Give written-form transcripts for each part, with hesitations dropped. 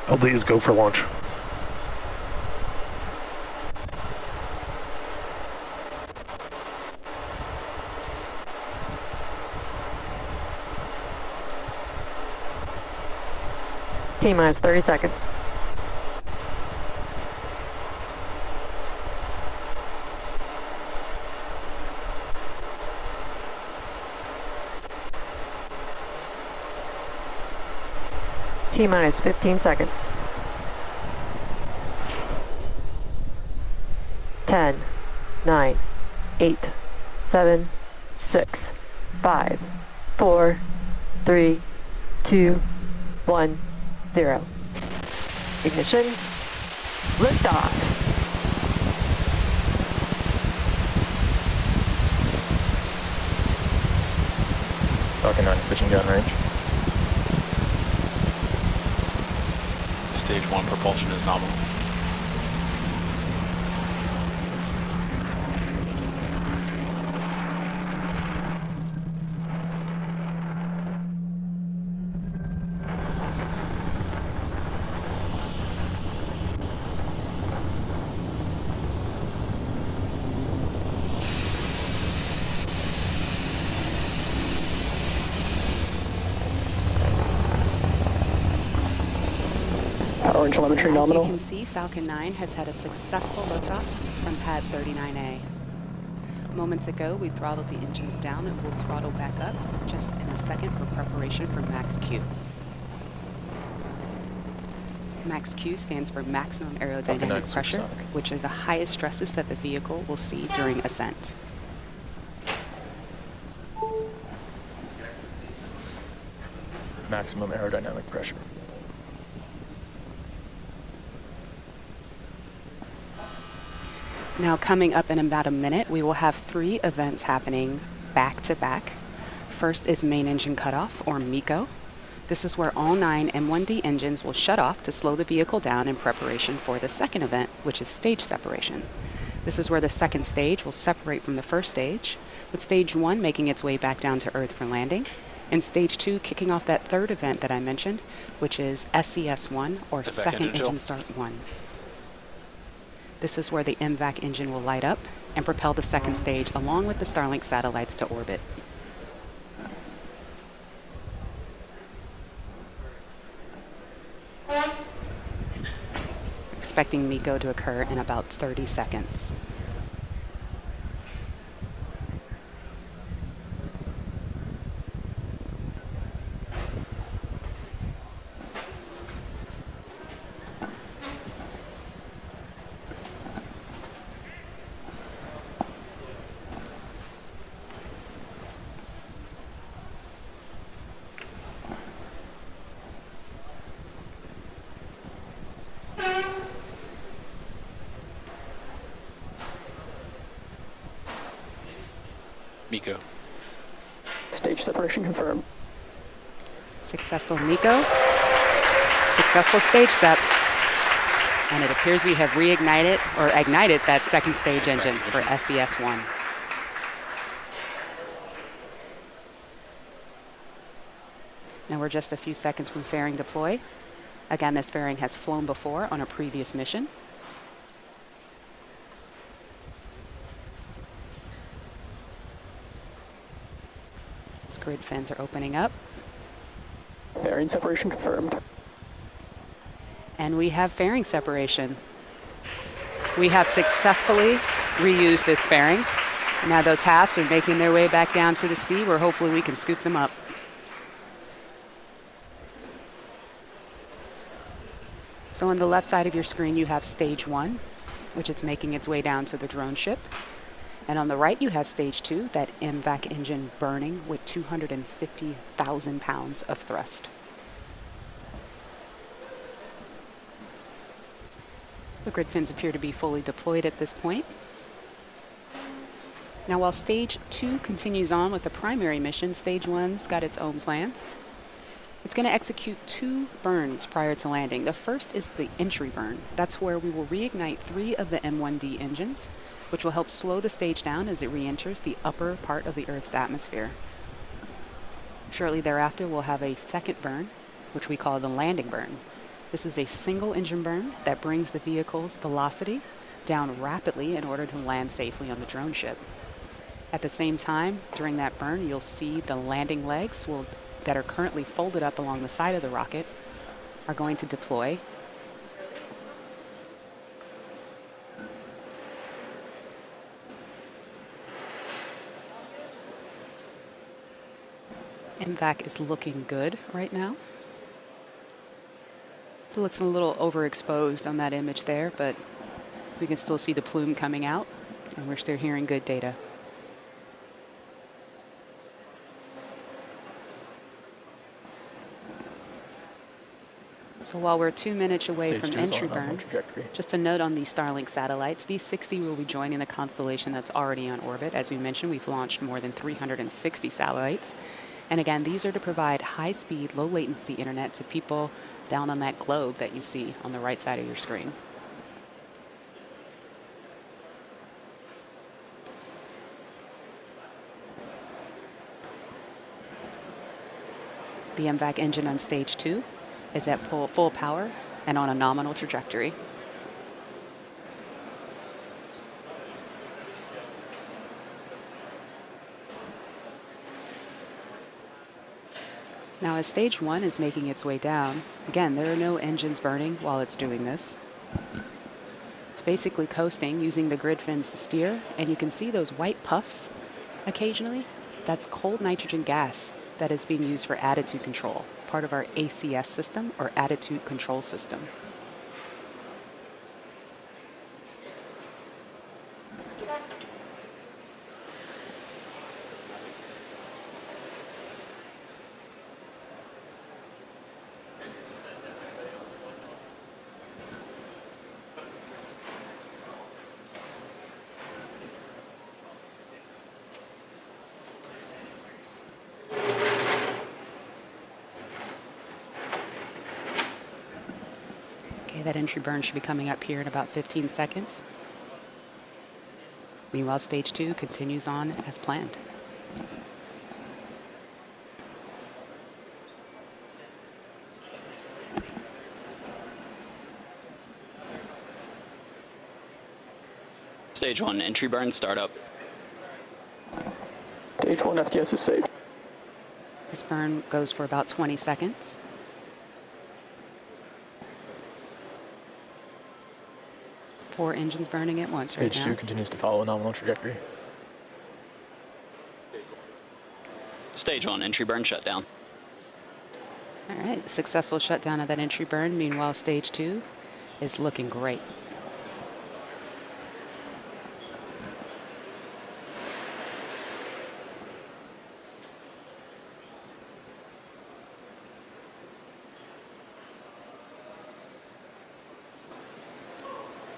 LDs go for launch. T-minus 30 seconds. T-minus 15 seconds. 10, 9, 8, 7, 6, 5, 4, 3, 2, 1, 0. Ignition. Liftoff. Falcon 9 switching downrange. Stage 1 propulsion is nominal. Power and telemetry nominal. As you can see, Falcon 9 has had a successful liftoff from pad 39A. Moments ago, we throttled the engines down and we'll throttle back up just in a second for preparation for Max Q. Max Q stands for maximum aerodynamic pressure, which are the highest stresses that the vehicle will see during ascent. Maximum aerodynamic pressure. Now coming up in about a minute, we will have 3 events happening back to back. First is main engine cutoff, or MECO. This is where all 9 M1D engines will shut off to slow the vehicle down in preparation for the second event, which is stage separation. This is where the second stage will separate from the first stage, with stage 1 making its way back down to Earth for landing, and stage 2 kicking off that third event that I mentioned, which is SES1, or second engine start 1. This is where the MVAC engine will light up and propel the second stage along with the Starlink satellites to orbit. Expecting MECO to occur in about 30 seconds. MECO. Stage separation confirmed. Successful MECO. Successful stage sep. And it appears we have reignited or ignited that second stage engine for SES1. Now we're just a few seconds from fairing deploy. Again, this fairing has flown before on a previous mission. Grid fins are opening up. Fairing separation confirmed. And we have fairing separation. We have successfully reused this fairing. And now those halves are making their way back down to the sea where hopefully we can scoop them up. So on the left side of your screen you have stage 1, which is making its way down to the drone ship. And on the right, you have stage 2, that MVAC engine burning with 250,000 pounds of thrust. The grid fins appear to be fully deployed at this point. Now, while stage 2 continues on with the primary mission, stage 1's got its own plans. It's going to execute 2 burns prior to landing. The first is the entry burn. That's where we will reignite 3 of the M1D engines, which will help slow the stage down as it re-enters the upper part of the Earth's atmosphere. Shortly thereafter, we'll have a second burn, which we call the landing burn. This is a single engine burn that brings the vehicle's velocity down rapidly in order to land safely on the drone ship. At the same time, during that burn, you'll see the landing legs that are currently folded up along the side of the rocket are going to deploy. MVAC is looking good right now. It looks a little overexposed on that image there, but we can still see the plume coming out, and we're still hearing good data. So while we're 2 minutes away Stage from 2 is entry on nominal burn, trajectory. just a note on these Starlink satellites, these 60 will be joining the constellation that's already on orbit. As we mentioned, we've launched more than 360 satellites. And again, these are to provide high-speed, low-latency internet to people down on that globe that you see on the right side of your screen. The MVAC engine on stage 2 is at full power and on a nominal trajectory. Now, as stage 1 is making its way down, again, there are no engines burning while it's doing this. It's basically coasting using the grid fins to steer, and you can see those white puffs occasionally. That's cold nitrogen gas that is being used for attitude control, part of our ACS system, or attitude control system. That entry burn should be coming up here in about 15 seconds. Meanwhile, stage 2 continues on as planned. Stage 1, entry burn, startup. Stage 1 FTS is saved. This burn goes for about 20 seconds. Four engines burning at once right Stage now. 2 continues to follow a nominal trajectory. Stage 1, entry burn, shutdown. All right, successful shutdown of that entry burn. Meanwhile, stage 2 is looking great.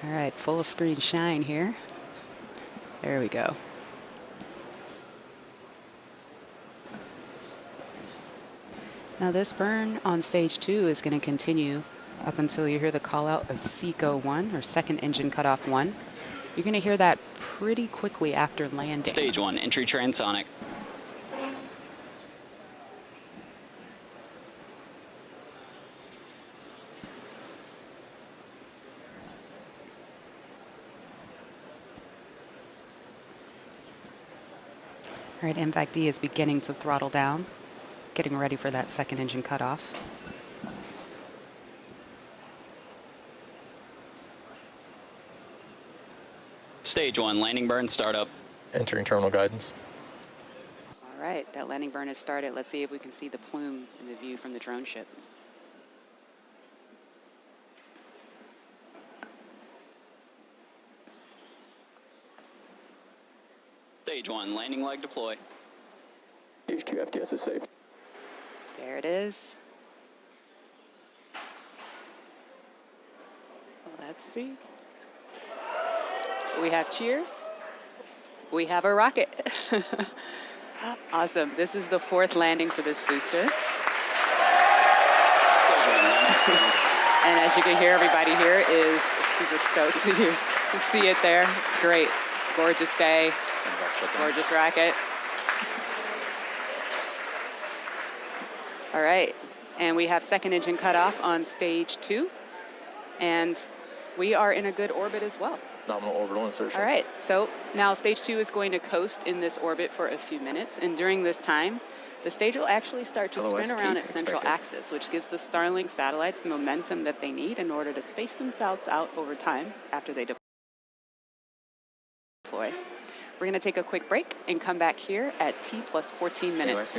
All right, full screen shine here. There we go. Now this burn on stage 2 is going to continue up until you hear the call out of SECO 1, or second engine cutoff 1. You're going to hear that pretty quickly after landing. Stage 1, entry transonic. All right, MVAC D is beginning to throttle down, getting ready for that second engine cutoff. Stage 1, landing burn, startup. Entering terminal guidance. All right, that landing burn has started. Let's see if we can see the plume in the view from the drone ship. Stage 1, landing leg deploy. Stage 2 FTS is saved. There it is. Let's see. We have cheers. We have a rocket. Awesome. This is the 4th landing for this booster. And as you can hear, everybody here is super stoked to see it there. It's great. Gorgeous day. Gorgeous rocket. All right. And we have second engine cutoff on stage 2. And we are in a good orbit as well. Nominal orbital insertion. All right, so now stage 2 is going to coast in this orbit for a few minutes. And during this time, the stage will actually start to spin around its central axis, which gives the Starlink satellites the momentum that they need in order to space themselves out over time after they deploy. We're going to take a quick break and come back here at T plus 14 minutes.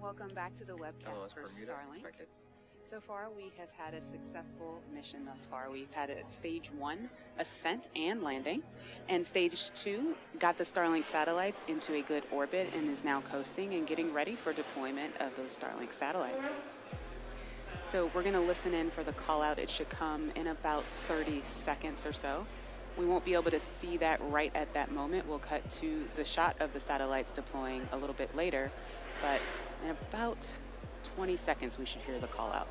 Welcome back to the webcast for Starlink. So far, we have had a successful mission thus far. We've had a stage 1 ascent and landing, and stage 2 got the Starlink satellites into a good orbit and is now coasting and getting ready for deployment of those Starlink satellites. So we're going to listen in for the call out. It should come in about 30 seconds or so. We won't be able to see that right at that moment. We'll cut to the shot of the satellites deploying a little bit later, but in about 20 seconds we should hear the call out.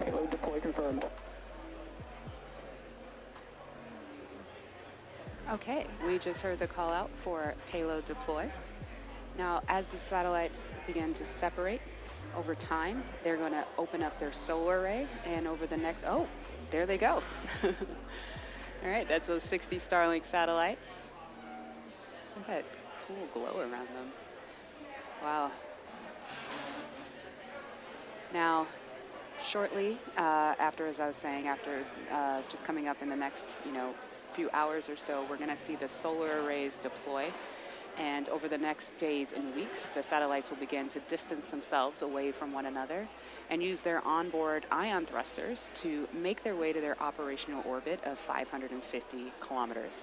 Payload deploy confirmed. Okay, we just heard the call out for payload deploy. Now, as the satellites begin to separate over time, they're going to open up their solar array, and over the next, oh, there they go. All right, that's those 60 Starlink satellites. Look at that cool glow around them. Wow. Now, shortly after, as I was saying, after just coming up in the next, few hours or so, we're going to see the solar arrays deploy. And over the next days and weeks, the satellites will begin to distance themselves away from one another and use their onboard ion thrusters to make their way to their operational orbit of 550 kilometers.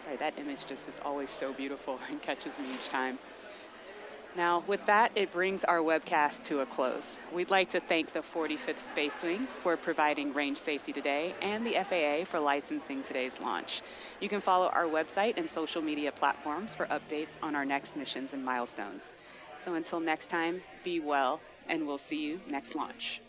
Sorry, that image just is always so beautiful and catches me each time. Now, with that, it brings our webcast to a close. We'd like to thank the 45th Space Wing for providing range safety today and the FAA for licensing today's launch. You can follow our website and social media platforms for updates on our next missions and milestones. So until next time, be well, and we'll see you next launch.